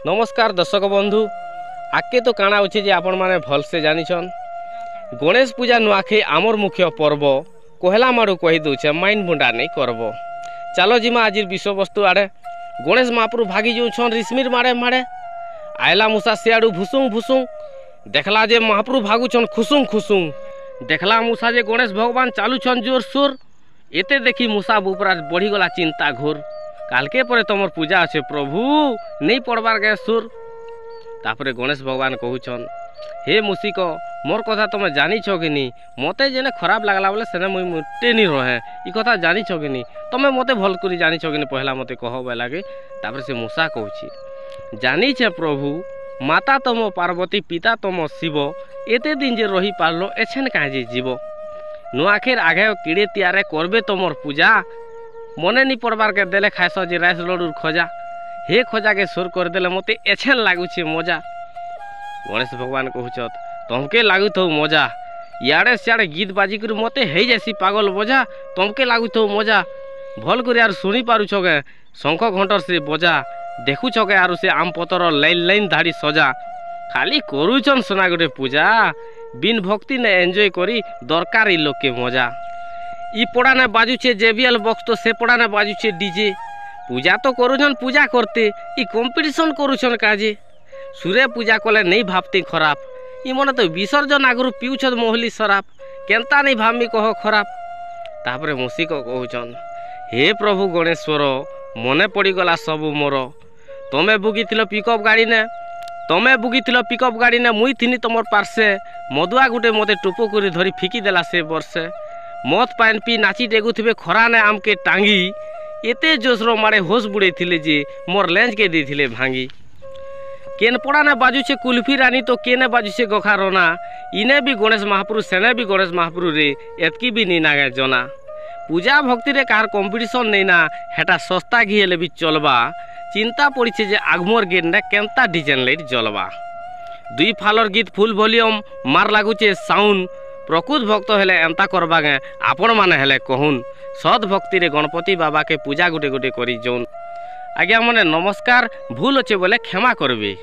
नमस्कार दर्शक बंधु आगे तो काना अच्छे जे आपण मैंने भलसे जानिछन गणेश पूजा नुआखाई आमर मुख्य पर्व कहला मारू कही दौचे माइन मुंडा नहीं करब। चलो जिमा आज विषय वस्तु आड़े गणेश महाप्रभु भागी जाऊन रिश्मिर माड़े माड़े आयला मूसा सियाड़ू भुसुंग भुसुंग देखला जे महाप्रभु भागुछन खुसुंग खुसुंग देखला मूसा जे गणेश भगवान चालुछन जोर सोर एते देखी मूसा बुपरा बढ़ीगला चिंता घोर कालके पर तुम पूजा अच्छे प्रभु नहीं पढ़बार गए सुर तापरे गणेश भगवान कहूछन हे मूसिक मोर कथा तुम जानी कि नहीं मते जेने खराब लगला बोले सेने मुई मुटे नहीं रहे ई कथा जानी कि नहीं तुम मते भल करी जानी कि नहीं पहला मते कह लगे तापरे से मूसा कहूछि जानी छे प्रभु माता तुम पार्वती पिता तुम शिव एते दिन जे रही पारलो एछेन काजे जीव नुआखेर आगे किड़े तियारे करबे तुमर पूजा मने नहीं पड़बार के देले खाइस जे राइस लडुर खजा हे खजा के सोर कर देले मते एछेन लागुछे मजा। गणेश भगवान कहूछत तुमके लागु तो मजा इाड़े सियाड़े गीत बाजी कर मते हे जैसी पागल बजा तुमके लागु तो मजा भल कर यार शुणी पारुछ गे शंख घंटर से बजा देखुछ गे यार से आम पतर लाइन लाइन धाड़ी सजा खाली करूछन सोना गोटे पूजा बिन भक्ति ने एंजॉय करी दरकार ई लोग के मजा ई पड़ा ने बाजुछे जेबीएल बॉक्स तो से पड़ा ने बाजुछे डीजे पूजा तो करूछन पूजा करते ई कंपटीशन करूछन काजे सूर्य पूजा कले नहीं भाबते खराब ई मने तो विसर्जन आगु पिउछत मोहली शराब केनता नहीं भामी कह खराब तापरे मूसिक कहूछन हे प्रभु गणेश्वर मने पड़ीगला सबू मोर तमे बुगिथिल पिकअप गाड़ी ने तमे बुगिथिल पिकअप गाड़ी ने मुई थिनी तुमर पार्श्वे मदुआ गुटे मते टोपो करी धरी फिकी देला से वर्षे मत पान पी नाची डेगुथिबे खरा ने आमके टांगी एते जोशरो मारे होश बुड़े थिले जे मोर लेंज के देथिले भांगी केन पड़ा ने बाजुछे कुल्फी रानी तो केने बाजुछे गखारोना इने भी गणेश महाप्रभु सेने भी गणेश महाप्रभु रे एतकी भी नी नागे जना पूजा भक्ति रे कार कंपटीशन नहीं ना हेटा सस्ता घी हेले भी चलबा चिंता पड़ीछे जे आगमोर गेट ने केनता डिजाइन लाइट जलबा दुई फालर गीत फुल वॉल्यूम मार लागुचे साउंड प्रकृत भक्त हेले एंता करबा गे आपण माने हेले कहून सद भक्ति रे गणपति बाबा के पूजा गुटे गुटे करी जोन आज्ञा मने नमस्कार भूल अच्छे बोले क्षमा करबे।